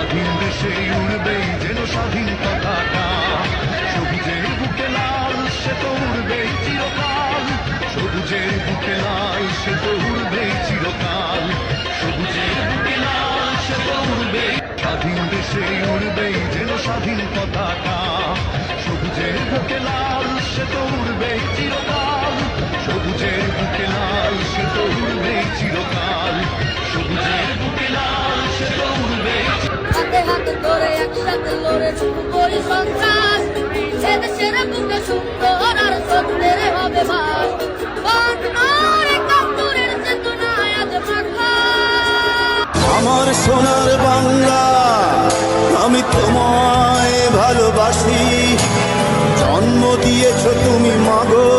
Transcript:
স্বাধীন দেশে উড়বেই যেন স্বাধীন পতাকা, সবুজের বুকে লাল সে তো উড়বেই চিরকাল, সবুজের বুকে লাল সে তো উড়বেই চিরকাল, সবুজের বুকে লাল সে তো উড়বেই। স্বাধীন দেশে উড়বেই যেন স্বাধীন পতাকা, সবুজের বুকে লাল সে তো উড়বেই চিরকাল, সবুজের বুকে লাল সে তো উড়বেই চিরকাল, সবুজের বুকে লাল সে তো উড়বেই। হাতে হাতে ধরে একসাথে লড়ে শুরু করি সন্ত্রাস, এদেশের বুকে সুন্দর আর সত্যের হবে বাস, বাঁচানোর একাত্তরের চেতনায় আজ বাংলা। আমার সোনার বাংলা, আমি তোমায় ভালোবাসি, জন্ম দিয়েছ তুমি মাগো।